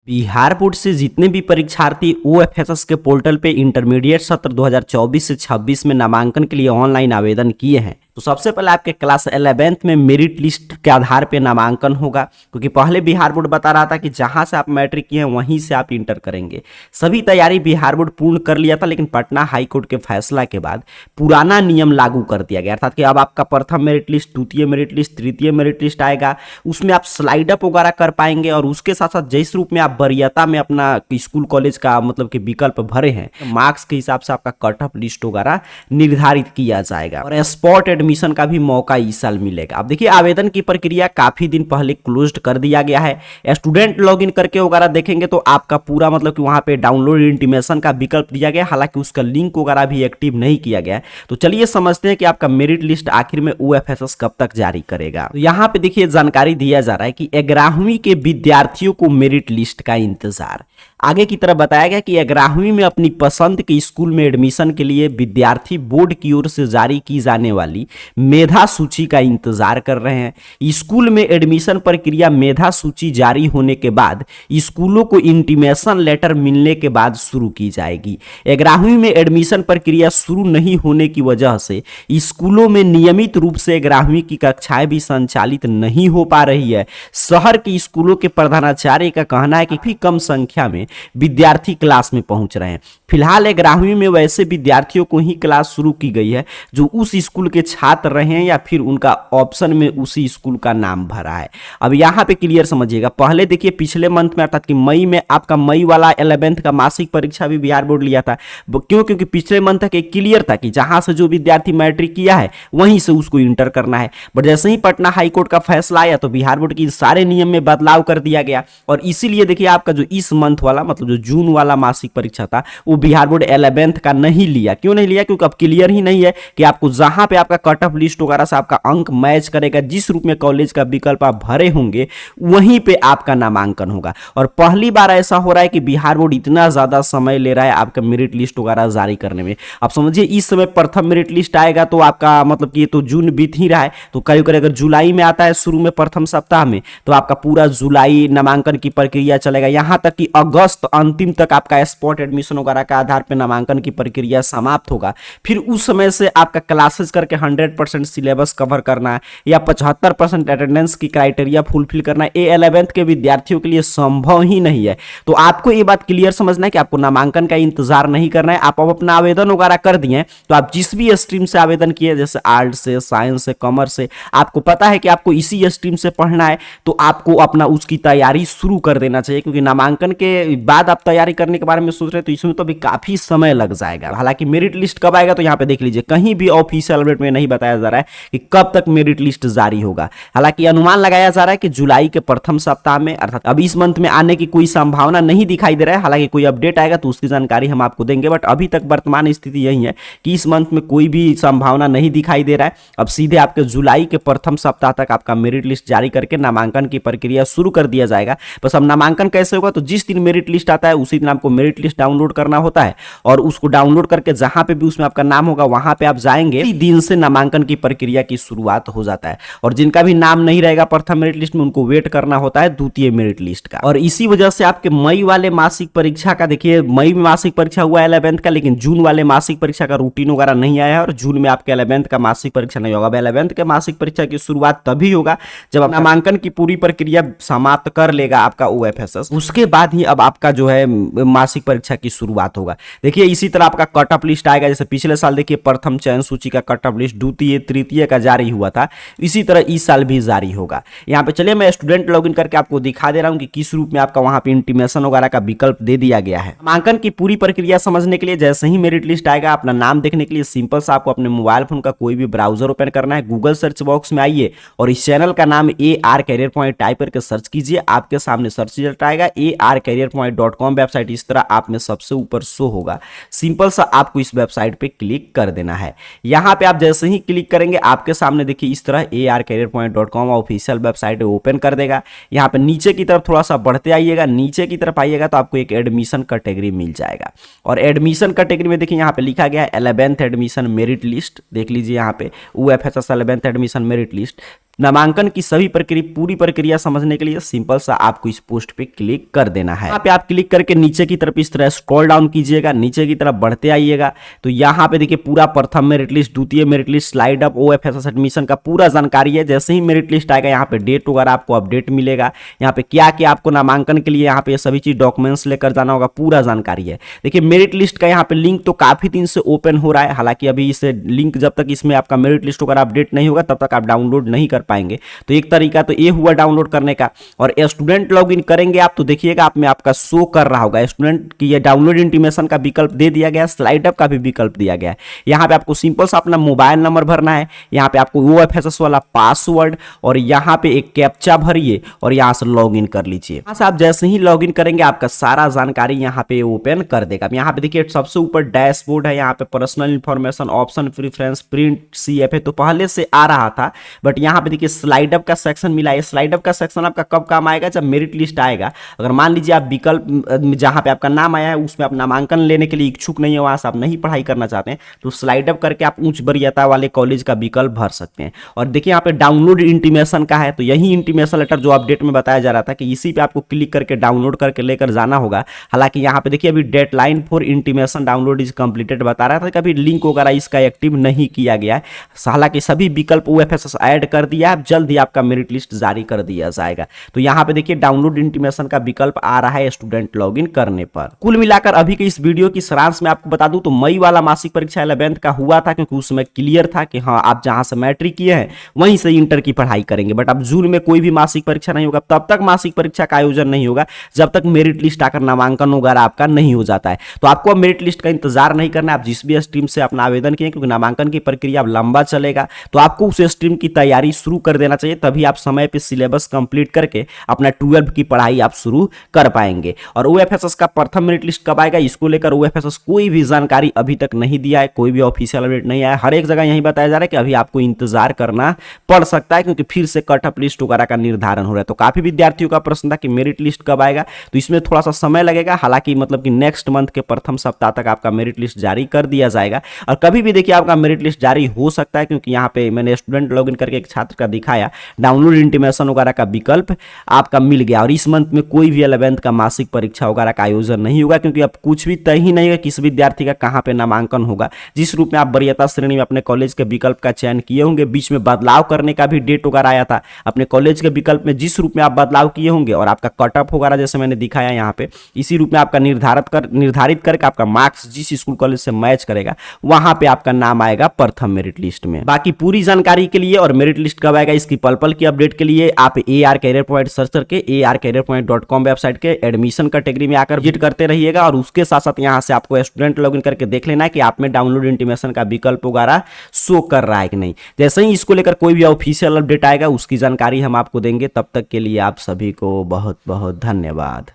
Bihar board से जितने भी परीक्षार्थी ओएफएसएस के पोर्टल पे इंटरमीडिएट सत्र 2024 से 26 में नामांकन के लिए ऑनलाइन आवेदन किए हैं, तो सबसे पहले आपके क्लास 11th में मेरिट लिस्ट के आधार पे नामांकन होगा। क्योंकि पहले बिहार बोर्ड बता रहा था कि जहां से आप मैट्रिक किए हैं वहीं से आप इंटर करेंगे। सभी तैयारी बिहार बोर्ड पूर्ण कर लिया था, लेकिन पटना हाई कोर्ट के फैसला के बाद पुराना नियम लागू कर दिया गया, अर्थात कि अब आपका प्रथम मेरिट लिस्ट, द्वितीय मेरिट लिस्ट, तृतीय मेरिट लिस्ट आएगा। उसमें आप स्लाइड अप वगैरह कर पाएंगे और उसके साथ साथ जिस रूप में आप वरीयता में अपना स्कूल कॉलेज का मतलब कि विकल्प भरे हैं, मार्क्स के हिसाब से आपका कट ऑफ लिस्ट वगैरह निर्धारित किया जाएगा और स्पॉट एडमिशन का भी मौका इस साल मिलेगा। अब देखिए, आवेदन की प्रक्रिया काफी दिन पहले क्लोज्ड कर दिया गया है। स्टूडेंट लॉगिन करके वगैरह देखेंगे तो आपका पूरा मतलब कि वहां पे डाउनलोड इंटीमेशन का विकल्प दिया गया, हालांकि उसका लिंक वगैरह भी एक्टिव नहीं किया गया है। तो चलिए समझते हैं कि आपका मेरिट लिस्ट आखिर में ओएफएसएस कब तक जारी करेगा। तो यहाँ पे देखिए जानकारी दिया जा रहा है कि 11वीं के विद्यार्थियों को मेरिट लिस्ट का इंतजार। आगे की तरफ बताया गया कि 11वीं में अपनी पसंद के स्कूल में एडमिशन के लिए विद्यार्थी बोर्ड की ओर से जारी की जाने वाली मेधा सूची का इंतजार कर रहे हैं। स्कूल में एडमिशन प्रक्रिया मेधा सूची जारी होने के बाद स्कूलों को इंटीमेशन लेटर मिलने के बाद शुरू की जाएगी। 11वीं में एडमिशन प्रक्रिया शुरू नहीं होने की वजह से स्कूलों में नियमित रूप से 11वीं की कक्षाएं भी संचालित नहीं हो पा रही है। शहर के स्कूलों के प्रधानाचार्य का कहना है कि काफी कम संख्या में विद्यार्थी क्लास में पहुंच रहे हैं। फिलहाल 11वीं में वैसे विद्यार्थियों को ही क्लास शुरू की गई है जो उस स्कूल के छात्र रहे हैं या फिर उनका ऑप्शन में उसी स्कूल का नाम भरा है। अब यहां पे क्लियर समझिएगा, पहले देखिए पिछले मंथ में अर्थात कि मई में आपका मई वाला 11th का मासिक परीक्षा भी बिहार बोर्ड लिया था। क्यों? क्योंकि पिछले मंथ तक एक क्लियर था कि जहां से जो विद्यार्थी मैट्रिक किया है वहीं से उसको इंटर करना है। बट जैसे ही पटना हाईकोर्ट का फैसला आया तो बिहार बोर्ड की सारे नियम में बदलाव कर दिया गया और इसीलिए देखिए आपका जो इस मंथ वाला मतलब जो जून वाला मासिक परीक्षा था वो बिहार बोर्ड 11th का नहीं लिया। क्यों नहीं लिया? क्योंकि अब क्लियर ही नहीं है कि आपको जहां पे आपका कट ऑफ लिस्ट वगैरह से आपका अंक मैच करेगा, जिस रूप में कॉलेज का विकल्प आप भरे होंगे वहीं पे आपका नामांकन होगा। और पहली बार ऐसा हो रहा है कि बिहार बोर्ड इतना ज्यादा समय ले रहा है आपका मेरिट लिस्ट वगैरह जारी करने में। आप समझिए इस समय प्रथम मेरिट लिस्ट आएगा तो आपका मतलब कि ये तो जून बीत ही रहा है, तो करीब अगर जुलाई में आता है शुरू में प्रथम सप्ताह में, तो आपका पूरा जुलाई नामांकन की प्रक्रिया चलेगा, यहां तक कि अगस्त अंतिम तक आपका स्पॉट एडमिशन वगैरह का आधार पर नामांकन की प्रक्रिया समाप्त होगा। फिर उस समय से आपका क्लासेस करके 100% सिलेबस कवर करना है या 75% अटेंडेंस की क्राइटेरिया फुलफिल करना है, ये 11th के विद्यार्थियों के लिए संभव ही नहीं है। तो आपको ये बात क्लियर समझना है कि आपको नामांकन का इंतजार नहीं करना है। आप अब अपना आवेदन वगैरह कर दिए तो आप जिस भी स्ट्रीम से आवेदन किए, जैसे आर्ट से, साइंस से, कॉमर्स से, आपको पता है कि आपको इसी स्ट्रीम से पढ़ना है, तो आपको अपना उसकी तैयारी शुरू कर देना चाहिए। क्योंकि नामांकन के बाद आप तैयारी करने के बारे में सोच रहे हैं तो इसमें तो अभी काफी समय लग जाएगा। हालांकि मेरिट लिस्ट कब आएगा तो यहाँ पे देख लीजिए, कहीं भी ऑफिशियल अपडेट में नहीं बताया जा रहा है कि कब तक मेरिट लिस्ट जारी होगा। हालांकि अनुमान लगाया जा रहा है कि जुलाई के प्रथम सप्ताह में, अर्थात अब इस मंथ में आने की कोई संभावना नहीं दिखाई दे रहा है। हालांकि कोई अपडेट आएगा तो उसकी जानकारी हम आपको देंगे, बट अभी तक वर्तमान स्थिति यही है कि इस मंथ में कोई भी संभावना नहीं दिखाई दे रहा है। अब सीधे आपके जुलाई के प्रथम सप्ताह तक आपका मेरिट लिस्ट जारी करके नामांकन की प्रक्रिया शुरू कर दिया जाएगा। बस अब नामांकन कैसे होगा, तो जिस दिन मेरिट लिस्ट आता है उसी दिन आपको मेरिट लिस्ट डाउनलोड करना होता है और उसको डाउनलोड करके जहां पे भी उसमें आपका नाम होगा वहां पे आप जाएंगे, इसी दिन से नामांकन की प्रक्रिया की शुरुआत हो जाता है। और जिनका भी नाम नहीं रहेगा प्रथम मेरिट लिस्ट में, उनको वेट करना होता है द्वितीय मेरिट लिस्ट का। और इसी वजह से आपके मई वाले मासिक परीक्षा का देखिए, मई में मासिक परीक्षा हुआ 11th का, लेकिन जून वाले मासिक परीक्षा का रूटीन वगैरह नहीं आया है और जून में आपके 11th का मासिक परीक्षा नहीं होगा। 11th के मासिक परीक्षा की शुरुआत तभी होगा जब आप नामांकन की पूरी प्रक्रिया समाप्त कर लेगा आपका ओएफएसएस, उसके बाद ही अब आपका जो है मासिक परीक्षा की शुरुआत होगा। देखिए इसी तरह आपका कट ऑफ लिस्ट आएगा, जैसे पिछले साल देखिए प्रथम चयन सूची का कट ऑफ लिस्ट द्वितीय तृतीय का जारी हुआ था, इसी तरह इस साल भी जारी होगा। यहाँ पे चलिए मैं स्टूडेंट लॉगिन करके आपको दिखा दे रहा हूँ कि किस रूप में आपका वहां पे इंटीमेशन वगैरह का विकल्प दे दिया गया है। नामांकन की पूरी प्रक्रिया समझने के लिए जैसे ही मेरिट लिस्ट आएगा, अपना नाम देखने के लिए सिंपल सा आपको अपने मोबाइल फोन का कोई भी ब्राउजर ओपन करना है, गूगल सर्च बॉक्स में आइए और इस चैनल का नाम AR कैरियर पॉइंट टाइप करके सर्च कीजिए। आपके सामने सर्च रिजल्ट आएगा, arcareerpoint.com वेबसाइट इस तरह आप में सबसे ऊपर शो होगा। सिंपल सा आपको इस वेबसाइट पे क्लिक कर देना है। यहां पे आप जैसे ही क्लिक करेंगे आपके सामने देखिए इस तरह arcareerpoint.com ऑफिशियल वेबसाइट ओपन कर देगा। यहां पे नीचे की तरफ थोड़ा सा बढ़ते आइएगा, नीचे की तरफ आइएगा तो आपको एक एडमिशन कैटेगरी मिल जाएगा और एडमिशन कैटेगरी में देखिए यहां पे लिखा गया है 11th एडमिशन मेरिट लिस्ट। देख लीजिए यहां पे OFSS 11th admission merit list. नामांकन की सभी प्रक्रिया पूरी प्रक्रिया समझने के लिए सिंपल सा आपको इस पोस्ट पे क्लिक कर देना है। यहाँ पे आप क्लिक करके नीचे की तरफ इस तरह स्क्रॉल डाउन कीजिएगा, नीचे की तरफ बढ़ते आइएगा तो यहाँ पे देखिए पूरा प्रथम मेरिट लिस्ट, द्वितीय merit list, slide up, OFSS admission का पूरा जानकारी है। जैसे ही मेरिट लिस्ट आएगा यहाँ पे डेट वगैरह आपको अपडेट मिलेगा, यहाँ पे क्या क्या आपको नामांकन के लिए यहाँ पे सभी चीज डॉक्यूमेंट्स लेकर जाना होगा, पूरा जानकारी है। देखिए मेरिट लिस्ट का यहाँ पे लिंक तो काफी दिन से ओपन हो रहा है, हालांकि अभी इसे लिंक जब तक इसमें आपका मेरिट लिस्ट वगैरह अपडेट नहीं होगा तब तक आप डाउनलोड नहीं कर पाएंगे। तो एक तरीका तो ये हुआ डाउनलोड करने का। और स्टूडेंट लॉगिन करेंगे आप तो देखिएगा आप में आपका शो कर रहा होगा स्टूडेंट की ये डाउनलोड इंटीमेशन का विकल्प दे दिया गया है, स्लाइड अप का भी विकल्प दिया गया है। यहाँ पे आपको सिंपल सा अपना मोबाइल नंबर भरना है, यहाँ पे आपको ओएफएसएस वाला पासवर्ड और यहाँ पे एक कैप्चा भरिए और यहाँ से लॉगिन कर लीजिए। यहाँ से आप जैसे ही लॉगिन करेंगे आपका सारा जानकारी यहाँ पे ओपन कर देगा। यहाँ पे देखिए सबसे ऊपर डैशबोर्ड है, यहाँ पे personal information, option, preference, print, CFA तो पहले से आ रहा था, बट यहाँ पे देखिए स्लाइड अप का सेक्शन मिला है। स्लाइड अप का सेक्शन आपका कब काम आएगा, जब मेरिट लिस्ट आएगा। अगर मान लीजिए आप विकल्प जहां पे आपका नाम आया है उसमें आप नामांकन लेने के लिए इच्छुक नहीं है, वहां से आप नहीं पढ़ाई करना चाहते हैं तो स्लाइड अप करके आप उच्च वरीयता वाले कॉलेज का विकल्प भर सकते हैं। और देखिए यहाँ पे डाउनलोड इंटीमेशन का है, तो यही इंटीमेशन लेटर जो अपडेट में बताया जा रहा था कि इसी पे आपको क्लिक करके डाउनलोड करके लेकर जाना होगा। हालांकि यहाँ पे देखिए अभी deadline for intimation download is completed बता रहा था, कभी लिंक वगैरह इसका एक्टिव नहीं किया गया है। हालांकि सभी विकल्प ओएफएसएस ऐड कर दिया है, जल्द ही आपका मेरिट लिस्ट जारी कर दिया जाएगा। तो यहाँ पे देखिए डाउनलोड इंटीमेशन का विकल्प आ रहा है स्टूडेंट लॉगिन करने पर। कुल मिलाकर अभी के इस वीडियो की सारांश में आपको बता दूं तो मई वाला मासिक परीक्षा 11th का हुआ था, क्योंकि उसमें क्लियर था कि हाँ आप जहां से मैट्रिक किए हैं वहीं से इंटर की पढ़ाई करेंगे। बट अब जून में कोई भी मासिक परीक्षा नहीं होगा, तब तक मासिक परीक्षा का आयोजन नहीं होगा जब तक मेरिट लिस्ट आकर नामांकन वगैरह आपका नहीं हो जाता है। तो आपको अब मेरिट लिस्ट का इंतजार नहीं करना, आप जिस भी स्ट्रीम से अपना आवेदन किए, क्योंकि नामांकन की प्रक्रिया अब लंबा चलेगा, तो आपको उस स्ट्रीम की तैयारी शुरू कर देना चाहिए, तभी आप समय पे सिलेबस कंप्लीट करके अपना 12 की पढ़ाई आप शुरू कर पाएंगे। और ओएफएसएस का प्रथम मेरिट लिस्ट कब आएगा इसको लेकर ओएफएसएस कोई भी जानकारी अभी तक नहीं दिया है, कोई भी ऑफिशियल अपडेट नहीं आया। हर एक जगह यही बताया जा रहा है कि अभी आपको इंतजार करना पड़ सकता है, क्योंकि फिर से कट ऑफ लिस्ट वगैरह का निर्धारण हो रहा है। तो काफी विद्यार्थियों का प्रश्न था कि मेरिट लिस्ट कब आएगा, तो इसमें थोड़ा सा समय लगेगा। हालांकि मतलब कि नेक्स्ट मंथ के प्रथम सप्ताह तक आपका मेरिट लिस्ट जारी कर दिया जाएगा। और कभी भी देखिए आपका मेरिट लिस्ट जारी हो सकता है, क्योंकि यहाँ पे मैंने स्टूडेंट लॉगिन करके एक छात्र का दिखाया, डाउनलोड इंटीमेशन वगैरह का विकल्प आपका मिल गया। और इस मंथ में कोई भी 11th का मासिक परीक्षा वगैरह का आयोजन नहीं होगा, क्योंकि अब कुछ भी तय ही नहीं है किस विद्यार्थी का कहाँ पे नामांकन होगा। जिस रूप में आप वरीयता श्रेणी में अपने कॉलेज के विकल्प का चयन किए होंगे, बीच में बदलाव करने का भी डेट वगैरह आया था, अपने कॉलेज के विकल्प में जिस रूप में आप बदलाव किए होंगे और आपका कट ऑफ वगैरह जैसे मैंने दिखाया यहाँ पे, इसी रूप में आपका निर्धारित करके आपका मार्क्स जिस स्कूल कॉलेज से मैच करेगा वहां पे आपका नाम आएगा प्रथम मेरिट लिस्ट में। बाकी पूरी जानकारी के लिए और मेरिट लिस्ट कब आएगा इसकी पल पल की अपडेट के लिए आप AR कैरियर पॉइंट सर्च करके arcareerpoint.com वेबसाइट के एडमिशन कैटेगरी में आकर विजिट करते रहिएगा। और उसके साथ साथ यहाँ से आपको स्टूडेंट लॉगिन करके देख लेना है कि आप में डाउनलोड इंटीमेशन का विकल्प वगैरह शो कर रहा है कि नहीं। जैसे ही इसको लेकर कोई भी ऑफिशियल अपडेट आएगा उसकी जानकारी हम आपको देंगे। तब तक के लिए आप सभी को बहुत बहुत धन्यवाद।